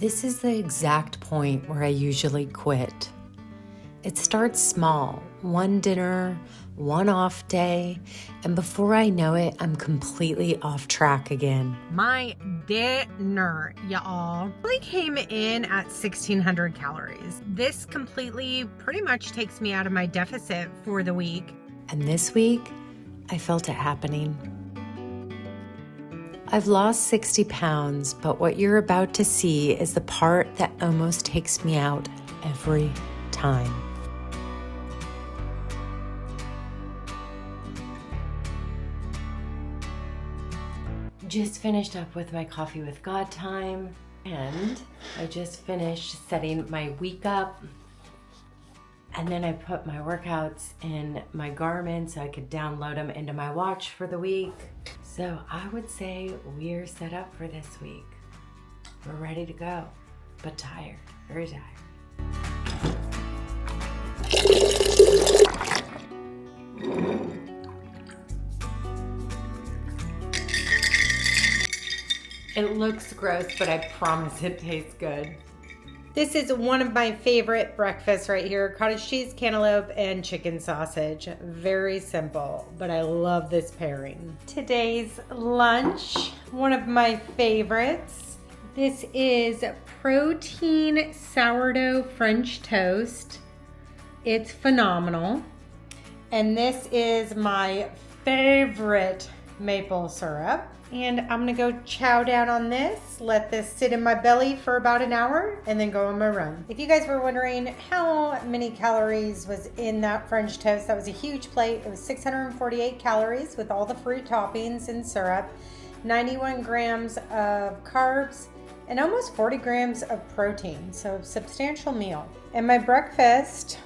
This is the exact point where I usually quit. It starts small, one dinner, one off day, and before I know it, I'm completely off track again. My dinner, y'all, really came in at 1,600 calories. This completely pretty much takes me out of my deficit for the week. And this week, I felt it happening. I've lost 60 pounds, but what you're about to see is the part that almost takes me out every time. Just finished up with my coffee with God time, and I just finished setting my week up. And then I put my workouts in my Garmin so I could download them into my watch for the week. So I would say we're set up for this week. We're ready to go, but tired, very tired. It looks gross, but I promise it tastes good. This is one of my favorite breakfasts right here. Cottage cheese, cantaloupe, and chicken sausage. Very simple, but I love this pairing. Today's lunch, one of my favorites. This is protein sourdough French toast. It's phenomenal. And this is my favorite maple syrup. And I'm gonna go chow down on this, let this sit in my belly for about an hour, and then go on my run. If you guys were wondering how many calories was in that French toast, that was a huge plate. It was 648 calories with all the fruit toppings and syrup, 91 grams of carbs, and almost 40 grams of protein, so a substantial meal. And my breakfast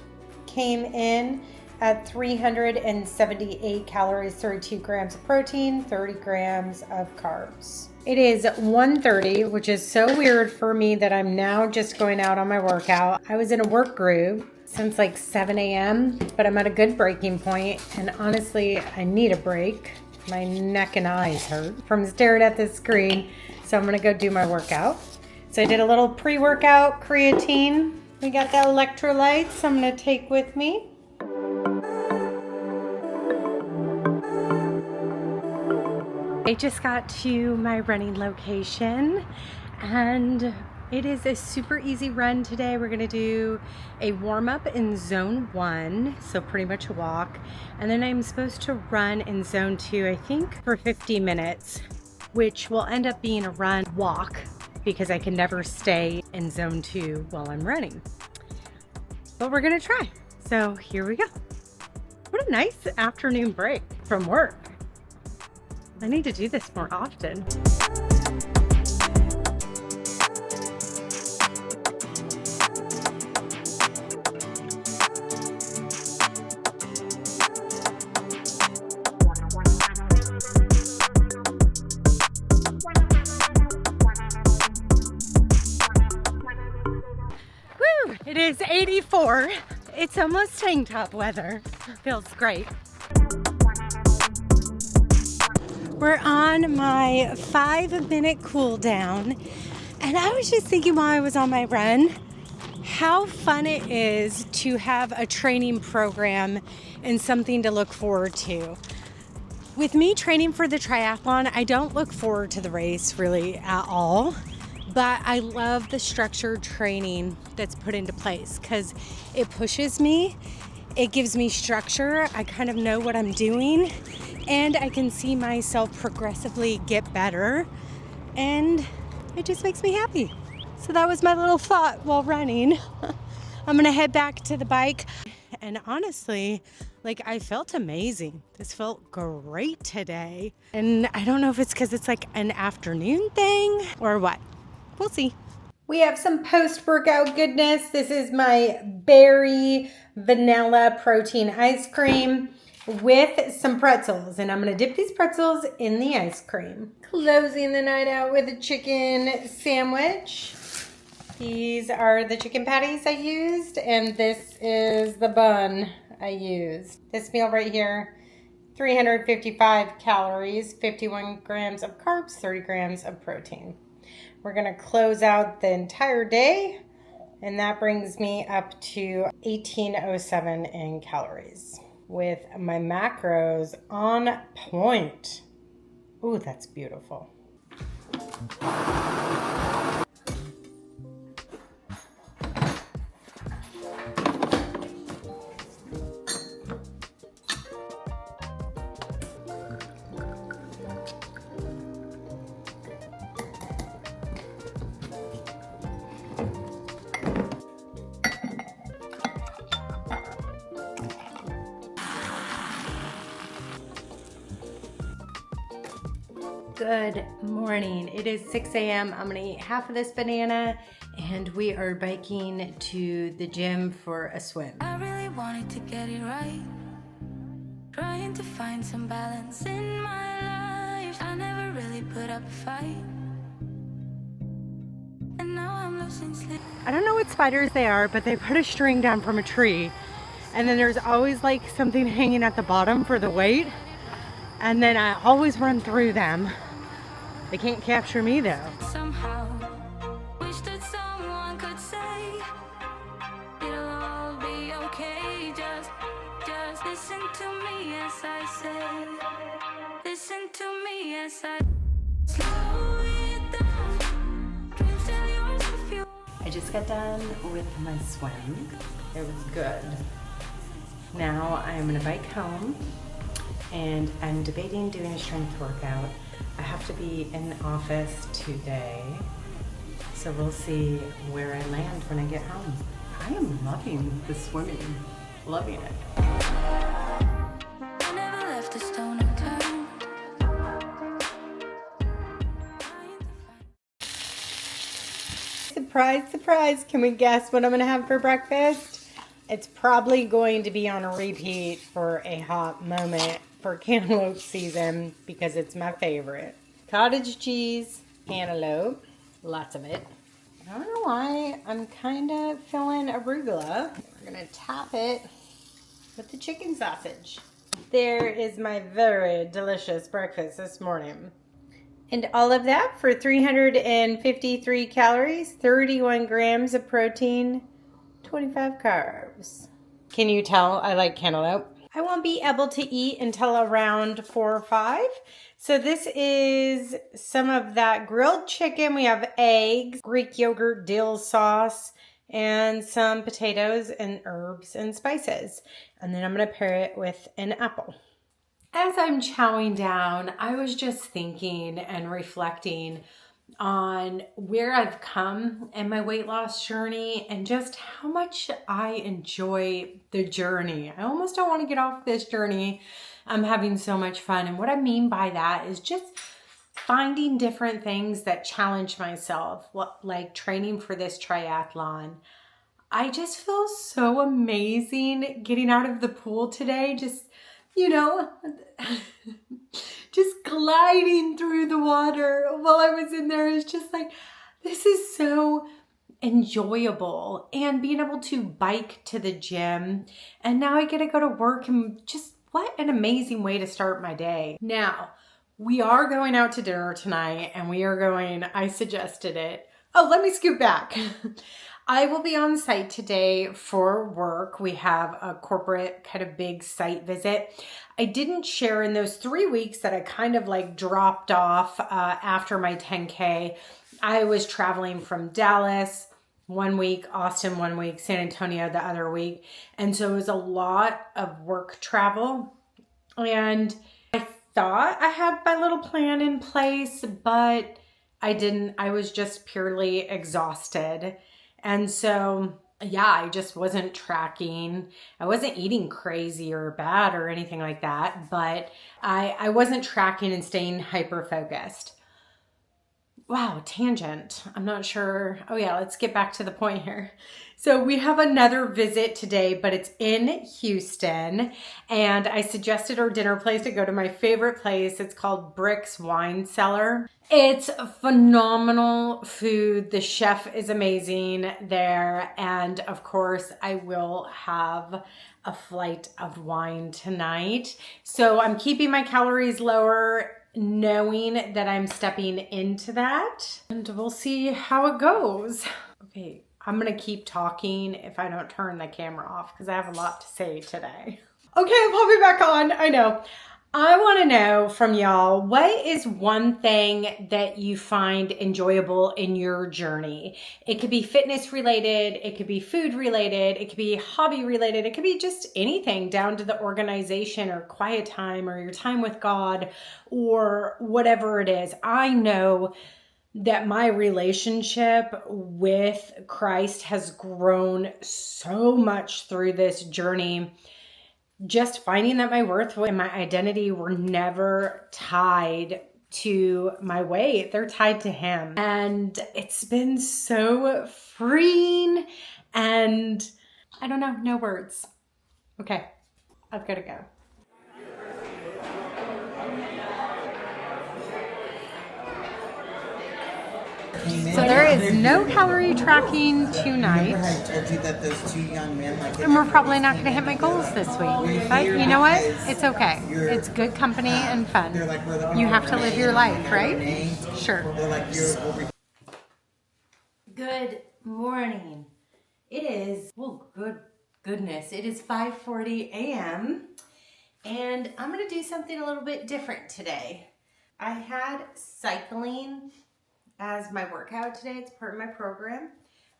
came in at 378 calories, 32 grams of protein, 30 grams of carbs. It is 1:30, which is so weird for me that I'm now just going out on my workout. I was in a work group since like 7 a.m., but I'm at a good breaking point, and honestly, I need a break. My neck and eyes hurt from staring at this screen, so I'm gonna go do my workout. So I did a little pre-workout creatine. We got the electrolytes I'm gonna take with me. I just got to my running location, and it is a super easy run today. We're gonna do a warm-up in zone 1, so pretty much a walk, and then I'm supposed to run in zone 2, I think, for 50 minutes, which will end up being a run walk because I can never stay in zone 2 while I'm running. But we're gonna try. So here we go. What a nice afternoon break from work. I need to do this more often. Woo! It is 84. It's almost tank top weather. Feels great. We're on my 5-minute cool down, and I was just thinking while I was on my run how fun it is to have a training program and something to look forward to. With me training for the triathlon, I don't look forward to the race really at all, but I love the structured training that's put into place because it pushes me, it gives me structure, I kind of know what I'm doing, and I can see myself progressively get better, and it just makes me happy. So that was my little thought while running. I'm gonna head back to the bike, and honestly, like, I felt amazing. This felt great today, and I don't know if it's because it's like an afternoon thing or what. We'll see. We have some post-workout goodness. This is my berry vanilla protein ice cream with some pretzels, and I'm gonna dip these pretzels in the ice cream. Closing the night out with a chicken sandwich. These are the chicken patties I used, and this is the bun I used. This meal right here, 355 calories, 51 grams of carbs, 30 grams of protein. We're gonna close out the entire day, and that brings me up to 1807 in calories with my macros on point. Ooh, that's beautiful. Good morning. It is 6 a.m. I'm gonna eat half of this banana and we are biking to the gym for a swim. I really wanted to get it right, trying to find some balance in my life. I never really put up a fight, and now I'm losing sleep. I don't know what spiders they are, but they put a string down from a tree, and then there's always like something hanging at the bottom for the weight, and then I always run through them. They can't capture me though. Somehow, wish that someone could say it'll all be okay. Just listen to me as I say. Listen to me as I slow it down. Dreams tell yours if you. I just got done with my swim. It was good. Now I'm gonna bike home and I'm debating doing a strength workout. I have to be in the office today, so we'll see where I land when I get home. I am loving the swimming, loving it. I never left a stone unturned. Surprise, surprise. Can we guess what I'm gonna have for breakfast? It's probably going to be on a repeat for a hot moment for cantaloupe season because it's my favorite. Cottage cheese, cantaloupe, lots of it. I don't know why I'm kind of feeling arugula. We're gonna top it with the chicken sausage. There is my very delicious breakfast this morning. And all of that for 353 calories, 31 grams of protein, 25 carbs. Can you tell I like cantaloupe? I won't be able to eat until around 4 or 5. So this is some of that grilled chicken. We have eggs, Greek yogurt, dill sauce, and some potatoes and herbs and spices. And then I'm going to pair it with an apple. As I'm chowing down, I was just thinking and reflecting on where I've come in my weight loss journey and just how much I enjoy the journey. I almost don't want to get off this journey. I'm having so much fun. And what I mean by that is just finding different things that challenge myself, like training for this triathlon. I just feel so amazing getting out of the pool today. Just, just gliding through the water while I was in there is just like, this is so enjoyable. And being able to bike to the gym, and now I get to go to work, and just what an amazing way to start my day. Now, we are going out to dinner tonight, and I suggested it. Oh, let me scoot back. I will be on site today for work. We have a corporate kind of big site visit. I didn't share in those 3 weeks that I kind of like dropped off after my 10K. I was traveling from Dallas 1 week, Austin 1 week, San Antonio the other week. And so it was a lot of work travel. And I thought I had my little plan in place, but I didn't. I was just purely exhausted. And so, yeah, I just wasn't tracking. I wasn't eating crazy or bad or anything like that, but I wasn't tracking and staying hyper-focused. Wow, tangent. I'm not sure. Oh yeah, let's get back to the point here. So we have another visit today, but it's in Houston. And I suggested our dinner place to go to my favorite place. It's called Brick's Wine Cellar. It's phenomenal food. The chef is amazing there. And of course, I will have a flight of wine tonight. So I'm keeping my calories lower knowing that I'm stepping into that, and we'll see how it goes. Okay, I'm gonna keep talking if I don't turn the camera off because I have a lot to say today. Okay, I'll pop it back on. I know. I want to know from y'all, what is one thing that you find enjoyable in your journey? It could be fitness related, it could be food related, it could be hobby related, it could be just anything down to the organization or quiet time or your time with God or whatever it is. I know that my relationship with Christ has grown so much through this journey. Just finding that my worth and my identity were never tied to my weight. They're tied to Him. And it's been so freeing. And I don't know, no words. Okay, I've got to go. So there is no calorie tracking tonight. I told you that those two young men, And we're probably not going to hit my goals this week. But you know what? It's okay. It's good company and fun. You have to live your life, right? Sure. Good morning. It is, goodness, it is 5:40 a.m. and I'm going to do something a little bit different today. I had cycling as my workout today. It's part of my program.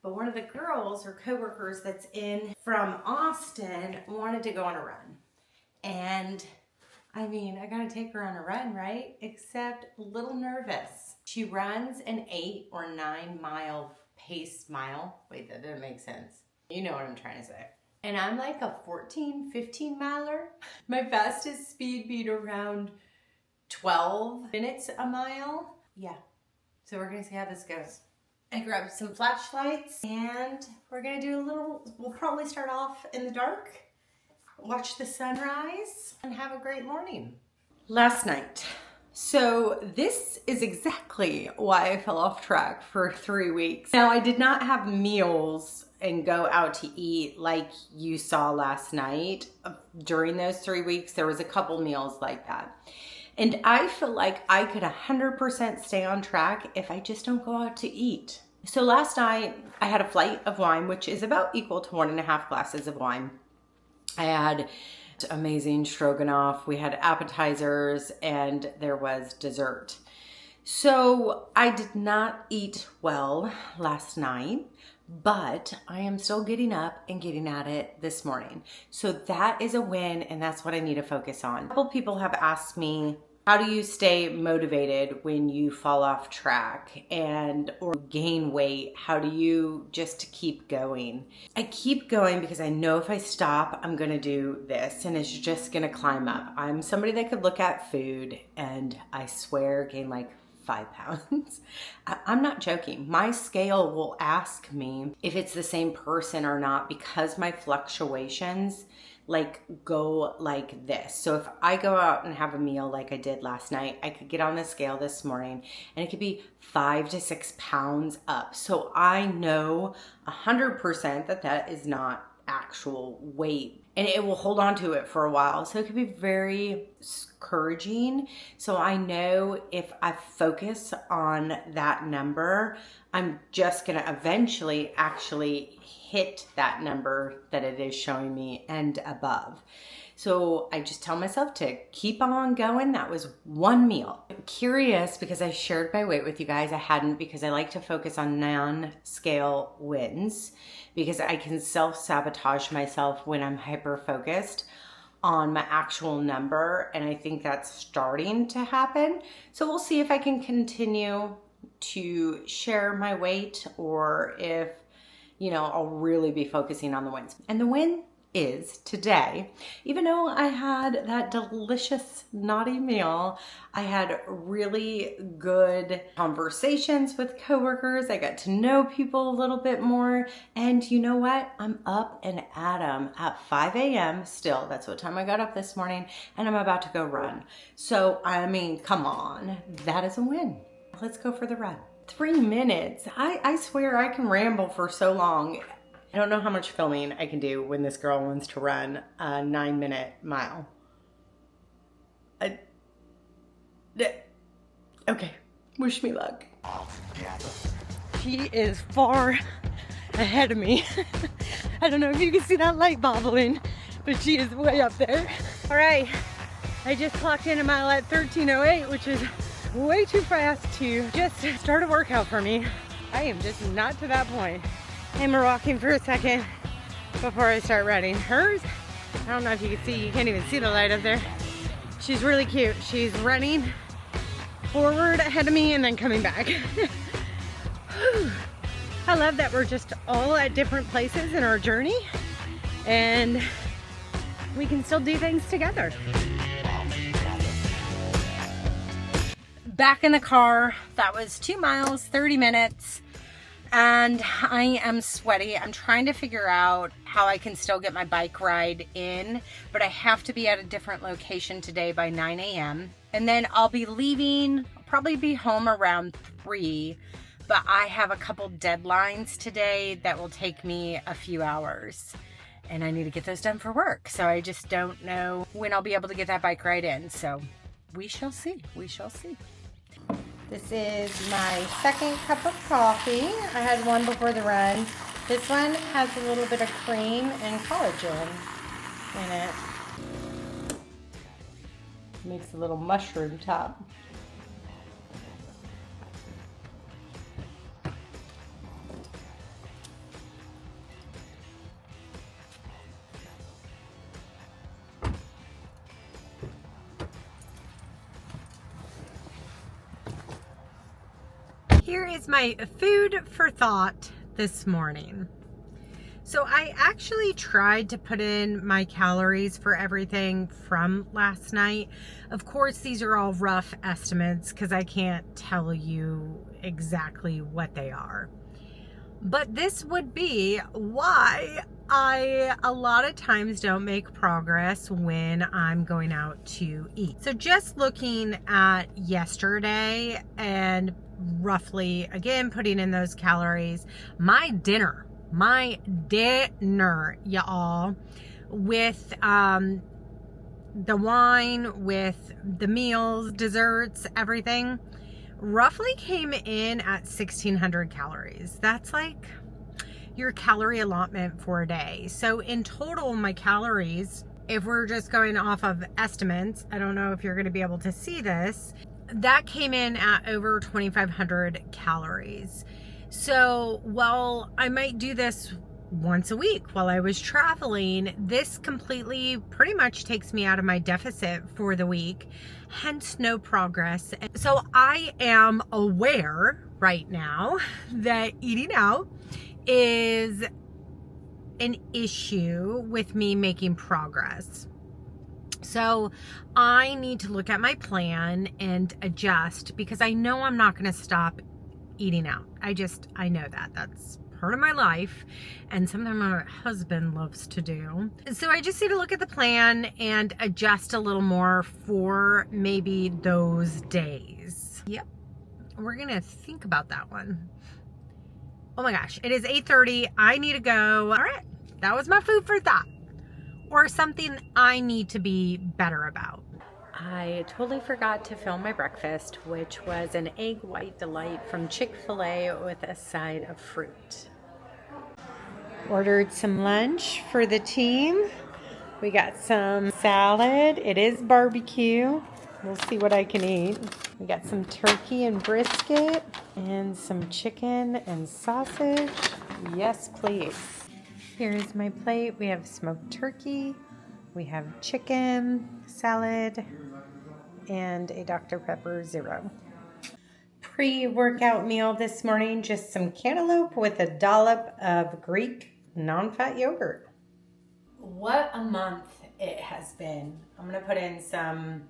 But one of the girls or coworkers that's in from Austin wanted to go on a run. And I mean, I gotta take her on a run, right? Except a little nervous. She runs an 8 or 9 mile pace mile. Wait, that doesn't make sense. You know what I'm trying to say. And I'm like a 14, 15 miler. My fastest speed beat around 12 minutes a mile. Yeah. So we're gonna see how this goes. I grabbed some flashlights and we're gonna do we'll probably start off in the dark, watch the sunrise, and have a great morning. Last night. So this is exactly why I fell off track for 3 weeks. Now I did not have meals and go out to eat like you saw last night. During those 3 weeks, there was a couple meals like that. And I feel like I could 100% stay on track if I just don't go out to eat. So last night I had a flight of wine, which is about equal to 1.5 glasses of wine. I had amazing stroganoff. We had appetizers and there was dessert. So I did not eat well last night, but I am still getting up and getting at it this morning. So that is a win, and that's what I need to focus on. A couple people have asked me, how do you stay motivated when you fall off track or gain weight? How do you just keep going? I keep going because I know if I stop, I'm gonna do this and it's just gonna climb up. I'm somebody that could look at food and I swear gain like 5 pounds. I'm not joking. My scale will ask me if it's the same person or not because my fluctuations go like this. So if I go out and have a meal like I did last night, I could get on the scale this morning and it could be 5 to 6 pounds up. So I know 100% that that is not actual weight, and it will hold on to it for a while. So it could be very discouraging. So I know if I focus on that number, I'm just gonna eventually actually hit that number that it is showing me and above. So I just tell myself to keep on going. That was one meal. I'm curious because I shared my weight with you guys. I hadn't, because I like to focus on non-scale wins because I can self-sabotage myself when I'm hyper-focused on my actual number. And I think that's starting to happen. So we'll see if I can continue to share my weight or if, I'll really be focusing on the wins. And the win is today, even though I had that delicious naughty meal, I had really good conversations with coworkers. I got to know people a little bit more. And you know what? I'm up and at 'em at 5 a.m. still. That's what time I got up this morning, and I'm about to go run. So, I mean, come on. That is a win. Let's go for the run. 3 minutes. I swear I can ramble for so long. I don't know how much filming I can do when this girl wants to run a 9-minute mile. Okay, wish me luck. She is far ahead of me. I don't know if you can see that light bobbling, but she is way up there. All right, I just clocked in a mile at 13:08, which is way too fast to just start a workout for me. I am just not to that point. I'm walking for a second before I start running. Hers, I don't know if you can see, you can't even see the light up there. She's really cute. She's running forward ahead of me and then coming back. I love that we're just all at different places in our journey and we can still do things together. Back in the car, that was 2 miles, 30 minutes, and I am sweaty. I'm trying to figure out how I can still get my bike ride in, but I have to be at a different location today by 9 a.m. And then I'll be leaving, I'll probably be home around 3, but I have a couple deadlines today that will take me a few hours. And I need to get those done for work. So I just don't know when I'll be able to get that bike ride in. So we shall see, we shall see. This is my second cup of coffee. I had one before the run. This one has a little bit of cream and collagen in it. Makes a little mushroom top. Here is my food for thought this morning. So I actually tried to put in my calories for everything from last night. Of course, these are all rough estimates because I can't tell you exactly what they are. But this would be why I a lot of times don't make progress when I'm going out to eat. So just looking at yesterday and roughly, again, putting in those calories, my dinner, y'all, with the wine, with the meals, desserts, everything, roughly came in at 1,600 calories. That's like your calorie allotment for a day. So in total, my calories, if we're just going off of estimates, I don't know if you're going to be able to see this, that came in at over 2,500 calories. So while I might do this once a week while I was traveling, this completely pretty much takes me out of my deficit for the week, hence no progress. So I am aware right now that eating out is an issue with me making progress. So I need to look at my plan and adjust because I know I'm not going to stop eating out. I know that. That's part of my life and something my husband loves to do. So I just need to look at the plan and adjust a little more for maybe those days. Yep. We're going to think about that one. Oh my gosh. It is 8:30. I need to go. All right. That was my food for thought. Or something I need to be better about. I totally forgot to film my breakfast, which was an egg white delight from Chick-fil-A with a side of fruit. Ordered some lunch for the team. We got some salad. It is barbecue. We'll see what I can eat. We got some turkey and brisket and some chicken and sausage. Yes, please. Here's my plate. We have smoked turkey, we have chicken, salad, and a Dr. Pepper Zero. Pre-workout meal this morning, just some cantaloupe with a dollop of Greek non-fat yogurt. What a month it has been. I'm going to put in some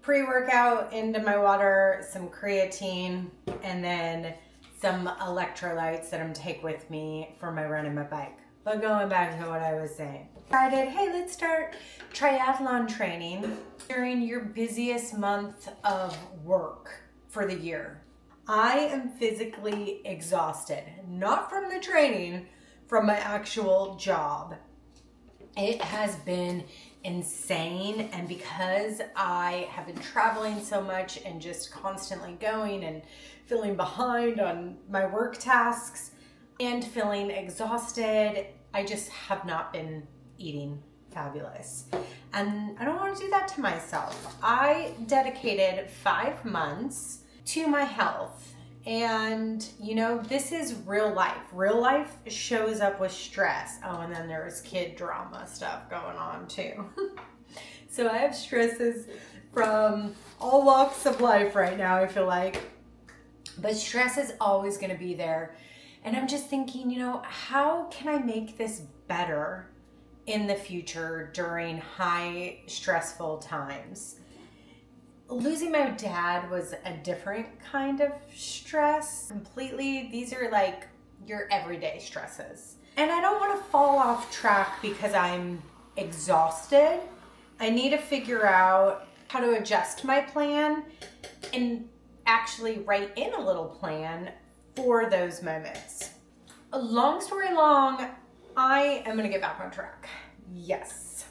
pre-workout into my water, some creatine, and then some electrolytes that I'm going to take with me for my run and my bike. But going back to what I was saying. Decided, hey, let's start triathlon training during your busiest month of work for the year. I am physically exhausted, not from the training, from my actual job. It has been insane. And because I have been traveling so much and just constantly going and feeling behind on my work tasks and feeling exhausted, I just have not been eating fabulous. And I don't want to do that to myself. I dedicated 5 months to my health. And you know, this is real life. Real life shows up with stress. Oh, and then there's kid drama stuff going on too. So I have stresses from all walks of life right now, I feel like. But stress is always going to be there. And I'm just thinking, you know, how can I make this better in the future during high stressful times? Losing my dad was a different kind of stress completely. These are like your everyday stresses. And I don't want to fall off track because I'm exhausted. I need to figure out how to adjust my plan and actually write in a little plan for those moments. A long story long, I am going to get back on track. Yes,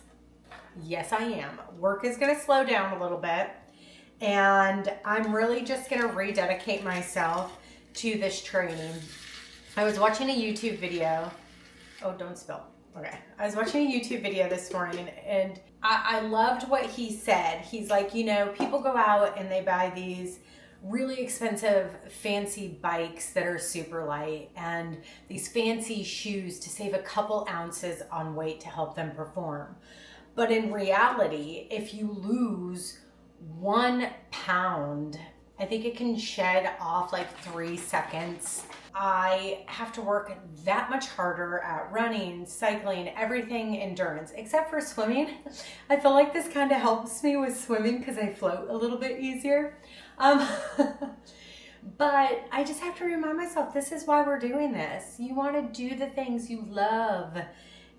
I am. Work is going to slow down a little bit, and I'm really just going to rededicate myself to this training. I was watching a YouTube video. Oh, don't spill. Okay. I was watching a YouTube video this morning, and I loved what he said. He's like, you know, people go out and they buy these really expensive fancy bikes that are super light and these fancy shoes to save a couple ounces on weight to help them perform. But in reality, if you lose 1 pound, I think it can shed off like 3 seconds. I have to work that much harder at running, cycling, everything endurance, except for swimming. I feel like this kind of helps me with swimming because I float a little bit easier. But I just have to remind myself, this is why we're doing this. You want to do the things you love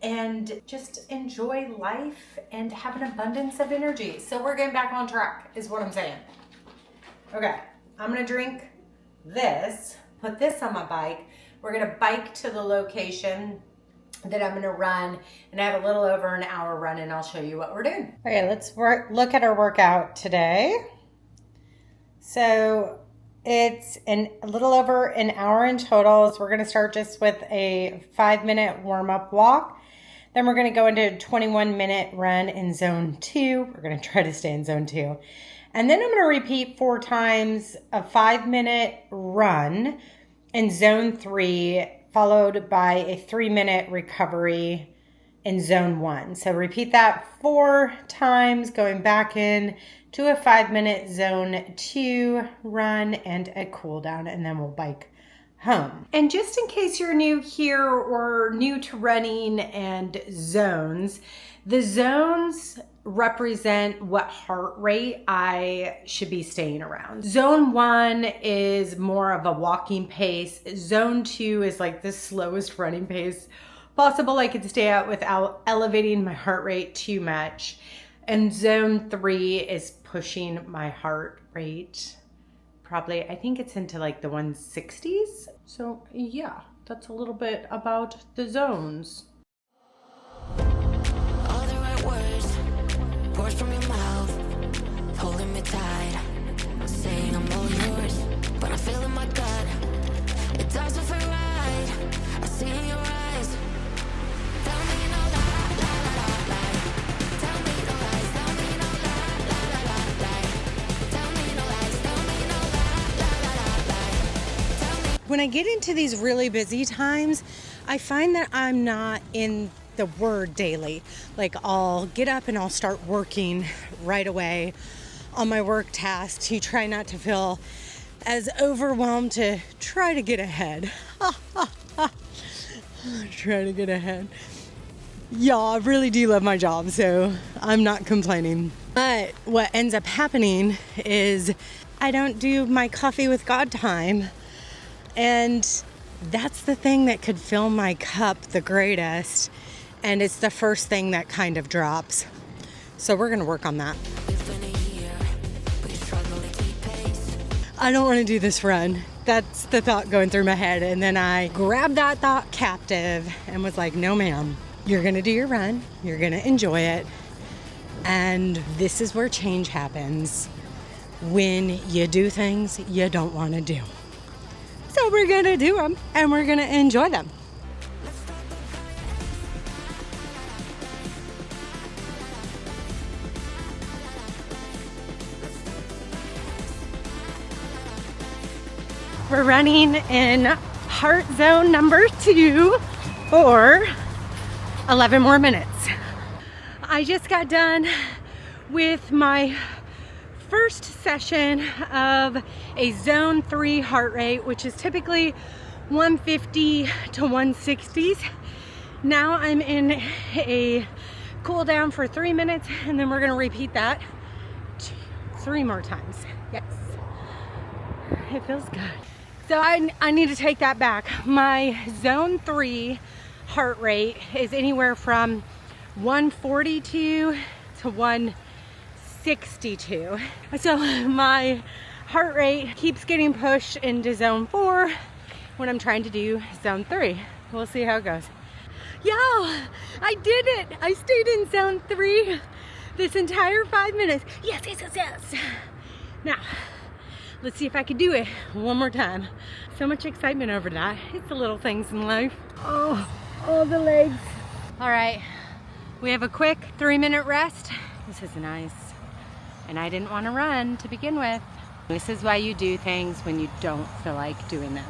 and just enjoy life and have an abundance of energy. So we're getting back on track is what I'm saying. Okay, I'm going to drink this, put this on my bike. We're going to bike to the location that I'm going to run, and I have a little over an hour run, and I'll show you what we're doing. Okay, let's look at our workout today. So it's a little over an hour in total. So we're going to start just with a 5-minute warm-up walk. Then we're going to go into a 21-minute run in zone 2. We're going to try to stay in zone 2. And then I'm going to repeat 4 times a 5-minute run in zone 3, followed by a 3-minute recovery in zone 1. So repeat that 4 times, going back in to a 5-minute zone 2 run and a cool down, and then we'll bike home. And just in case you're new here or new to running and zones, the zones represent what heart rate I should be staying around. Zone 1 is more of a walking pace. Zone 2 is like the slowest running pace possible I could stay at without elevating my heart rate too much. And zone 3 is pushing my heart rate. Probably, I think it's into like the 160s. So yeah, that's a little bit about the zones. All the right words, words from your mouth, holding me tight, saying I'm all yours, but I feel in my gut, it doesn't feel right. I see in your eyes, tell me no lie, lie, lie, lie. Tell me no lies, tell me no lie, lie, lie, lie, lie. Tell me no lies, tell me no lie, lie, lie, lie, lie. Tell me. When I get into these really busy times, I find that I'm not in the word daily. Like I'll get up and I'll start working right away on my work tasks to try not to feel as overwhelmed, to try to get ahead. Try to get ahead. Yeah, I really do love my job, so I'm not complaining. But what ends up happening is I don't do my coffee with God time, and that's the thing that could fill my cup the greatest, and it's the first thing that kind of drops. So we're gonna work on that. It's been a year, but you struggle to keep pace. I don't want to do this run. That's the thought going through my head, and then I grabbed that thought captive and was like, no ma'am, you're gonna do your run, you're gonna enjoy it, And this is where change happens, when you do things you don't want to do. So we're gonna do them and we're gonna enjoy them. We're running in heart zone number 2 for 11 more minutes. I just got done with my first session of a zone 3 heart rate, which is typically 150 to 160s. Now I'm in a cool down for 3 minutes, and then we're gonna repeat that 3 more times. Yes, it feels good. So I need to take that back. My zone 3 heart rate is anywhere from 142 to 162. So my heart rate keeps getting pushed into zone 4 when I'm trying to do zone 3. We'll see how it goes. Yo, I did it. I stayed in zone 3 this entire 5 minutes. Yes, yes, yes, yes. Now, let's see if I can do it one more time. So much excitement over that. It's the little things in life. Oh, the legs. All right, we have a quick 3-minute rest. This is nice. And I didn't want to run to begin with. This is why you do things when you don't feel like doing them.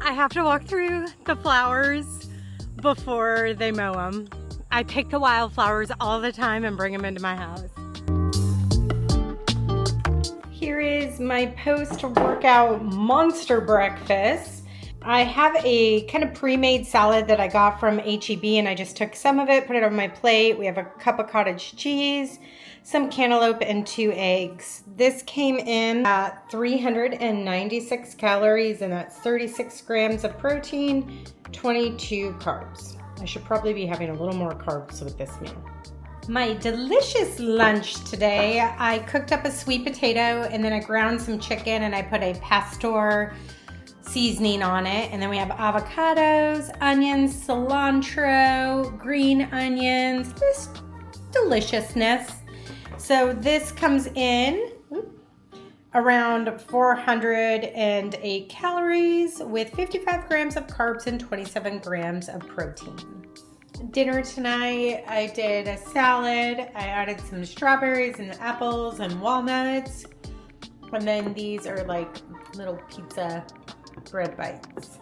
I have to walk through the flowers before they mow them. I pick the wildflowers all the time and bring them into my house. Here is my post-workout monster breakfast. I have a kind of pre-made salad that I got from H-E-B, and I just took some of it, put it on my plate. We have a cup of cottage cheese, some cantaloupe, and 2 eggs. This came in at 396 calories, and that's 36 grams of protein, 22 carbs. I should probably be having a little more carbs with this meal. My delicious lunch today, I cooked up a sweet potato, and then I ground some chicken, and I put a pastor seasoning on it. And then we have avocados, onions, cilantro, green onions, just deliciousness. So this comes in around 408 calories with 55 grams of carbs and 27 grams of protein. Dinner tonight, I did a salad. I added some strawberries and apples and walnuts. And then these are like little pizza bread bites.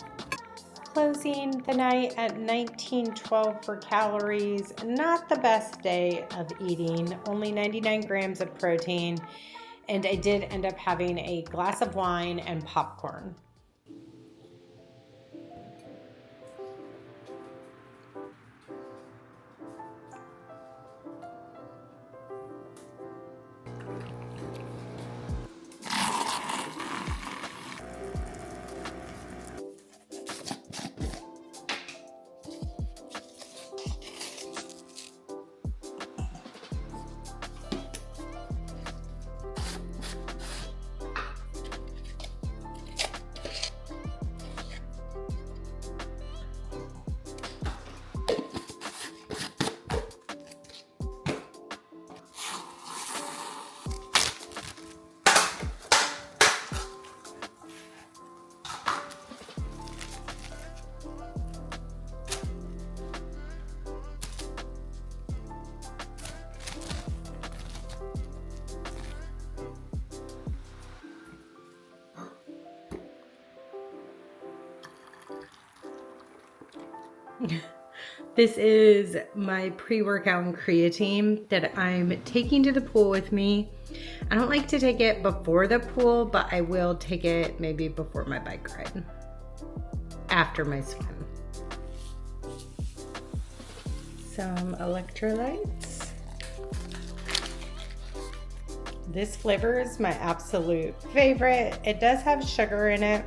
Closing the night at 1912 for calories. Not the best day of eating. Only 99 grams of protein. And I did end up having a glass of wine and popcorn. This is my pre-workout and creatine that I'm taking to the pool with me. I don't like to take it before the pool, but I will take it maybe before my bike ride, after my swim. Some electrolytes. This flavor is my absolute favorite. It does have sugar in it,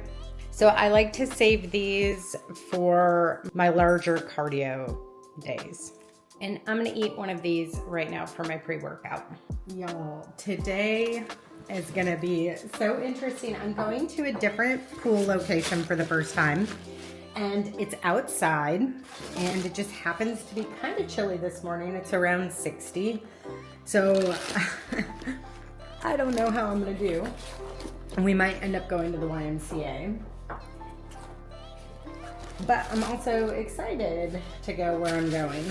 So I like to save these for my larger cardio days. And I'm gonna eat one of these right now for my pre-workout. Y'all, today is gonna be so interesting. I'm going to a different pool location for the first time. And it's outside, and it just happens to be kind of chilly this morning. It's around 60. So I don't know how I'm gonna do. We might end up going to the YMCA. But I'm also excited to go where I'm going.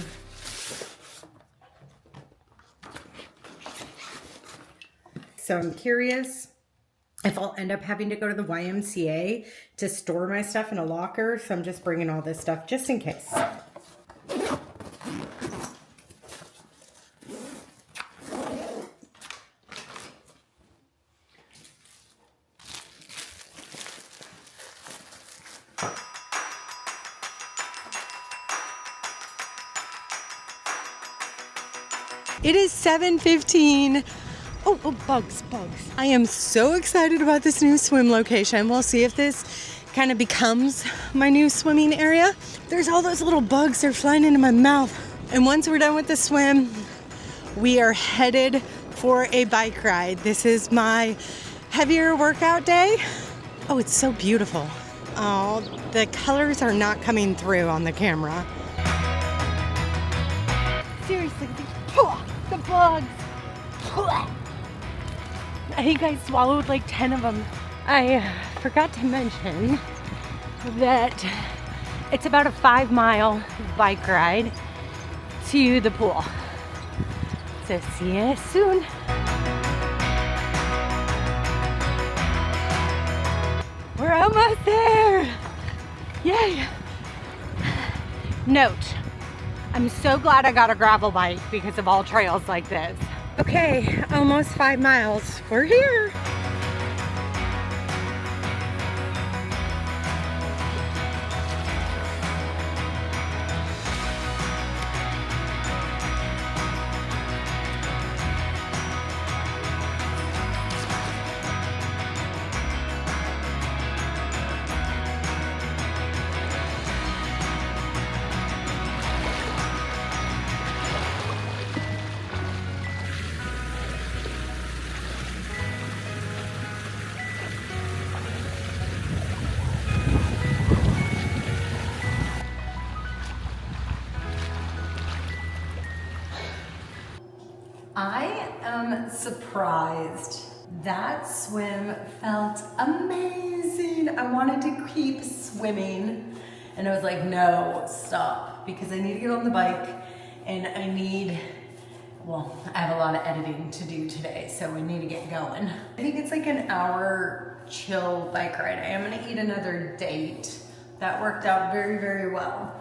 So I'm curious if I'll end up having to go to the YMCA to store my stuff in a locker. So I'm just bringing all this stuff just in case. It is 7:15. Oh, bugs. I am so excited about this new swim location. We'll see if this kind of becomes my new swimming area. There's all those little bugs, they're flying into my mouth. And once we're done with the swim, we are headed for a bike ride. This is my heavier workout day. Oh, it's so beautiful. Oh, the colors are not coming through on the camera. Seriously, the bugs. I think I swallowed like 10 of them. I forgot to mention that it's about a 5-mile bike ride to the pool. So see you soon. We're almost there. Yay. Note, I'm so glad I got a gravel bike because of all trails like this. Okay, almost 5 miles. We're here. I am surprised. That swim felt amazing. I wanted to keep swimming and I was like, no, stop, because I need to get on the bike and I have a lot of editing to do today, so I need to get going. I think it's like an hour chill bike ride. I am gonna eat another date. That worked out very, very well.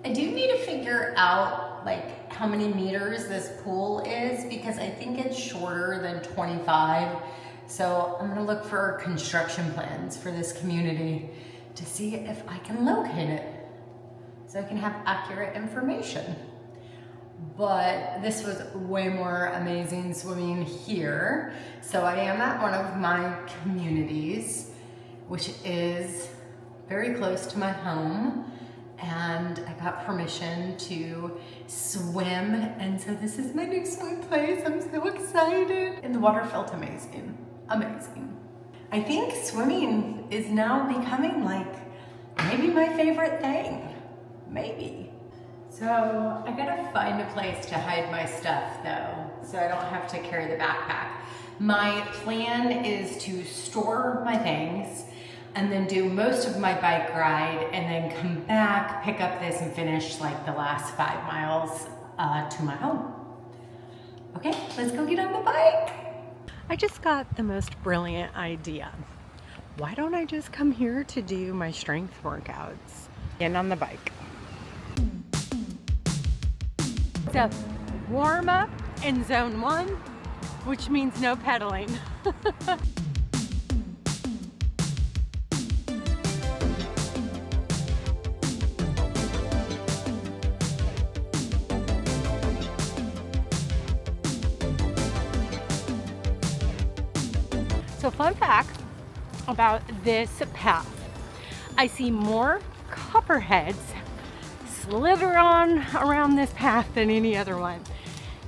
I do need to figure out like how many meters this pool is because I think it's shorter than 25. So I'm gonna look for construction plans for this community to see if I can locate it so I can have accurate information. But this was way more amazing swimming here. So I am at one of my communities, which is very close to my home. And I got permission to swim, and so this is my new swim place. I'm so excited. And the water felt amazing, amazing. I think swimming is now becoming like maybe my favorite thing, maybe. So I gotta find a place to hide my stuff though, so I don't have to carry the backpack. My plan is to store my things and then do most of my bike ride and then come back, pick up this and finish like the last 5 miles to my home. Okay, let's go get on the bike. I just got the most brilliant idea. Why don't I just come here to do my strength workouts? Get on the bike. So, warm up in zone 1, which means no pedaling. So fun fact about this path. I see more copperheads slither on around this path than any other one.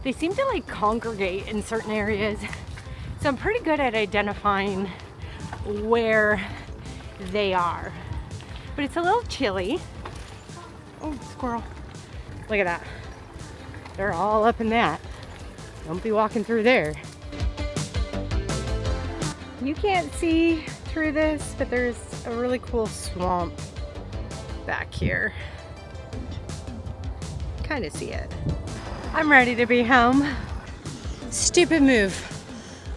They seem to like congregate in certain areas. So I'm pretty good at identifying where they are. But it's a little chilly. Oh, squirrel. Look at that. They're all up in that. Don't be walking through there. You can't see through this, but there's a really cool swamp back here. Kind of see it. I'm ready to be home. Stupid move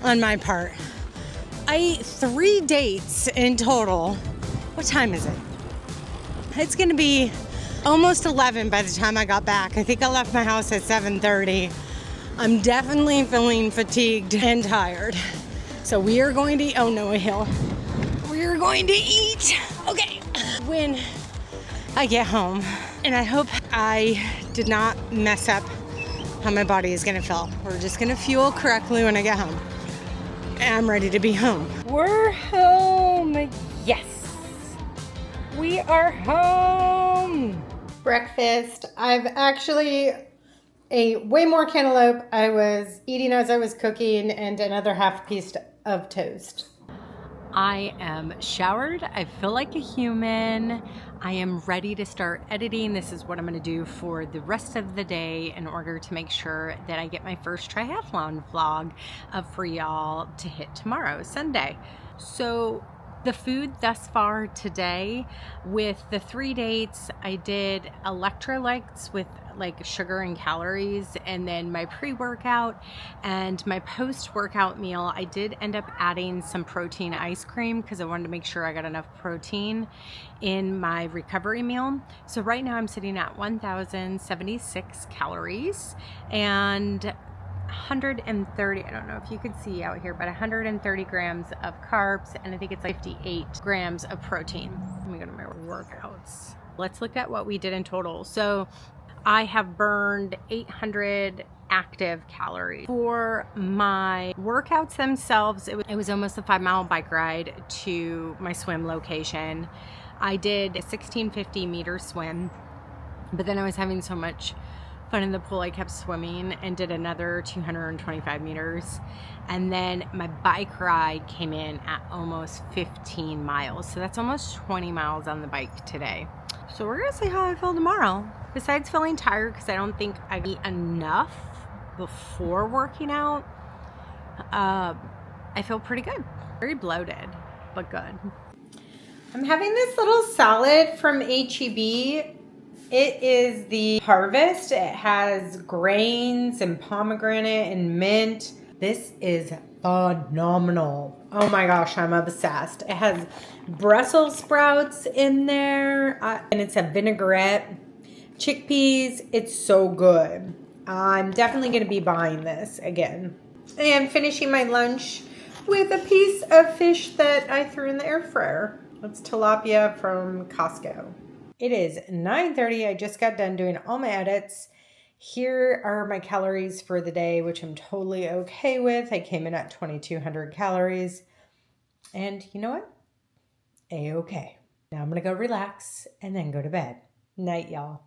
on my part. I ate 3 dates in total. What time is it? It's gonna be almost 11 by the time I got back. I think I left my house at 7:30. I'm definitely feeling fatigued and tired. So we are going to, oh no, a hill. We are going to eat, okay, when I get home. And I hope I did not mess up how my body is gonna feel. We're just gonna fuel correctly when I get home. And I'm ready to be home. We're home, yes. We are home. Breakfast. I've actually ate way more cantaloupe I was eating as I was cooking and another half piece of toast. I am showered. I feel like a human. I am ready to start editing. This is what I'm going to do for the rest of the day in order to make sure that I get my first triathlon vlog up for y'all to hit tomorrow, Sunday. So the food thus far today, with the 3 dates, I did electrolytes with like sugar and calories, and then my pre-workout and my post-workout meal, I did end up adding some protein ice cream because I wanted to make sure I got enough protein in my recovery meal. So right now I'm sitting at 1,076 calories and 130, I don't know if you could see out here, but 130 grams of carbs, and I think it's like 58 grams of protein. Let me go to my workouts. Let's look at what we did in total. So I have burned 800 active calories. For my workouts themselves, it was almost a 5-mile bike ride to my swim location. I did a 1650 meter swim, but then I was having so much fun in the pool, I kept swimming and did another 225 meters. And then my bike ride came in at almost 15 miles. So that's almost 20 miles on the bike today. So we're gonna see how I feel tomorrow. Besides feeling tired because I don't think I eat enough before working out, I feel pretty good. Very bloated, but good. I'm having this little salad from H-E-B. It is the Harvest. It has grains and pomegranate and mint. This is phenomenal. Oh my gosh, I'm obsessed. It has Brussels sprouts in there, and it's a vinaigrette. Chickpeas, it's so good. I'm definitely gonna be buying this again. And finishing my lunch with a piece of fish that I threw in the air fryer. It's tilapia from Costco. It is 9:30. I just got done doing all my edits. Here are my calories for the day, which I'm totally okay with. I came in at 2,200 calories. And you know what? A-okay. Now I'm going to go relax and then go to bed. Night, y'all.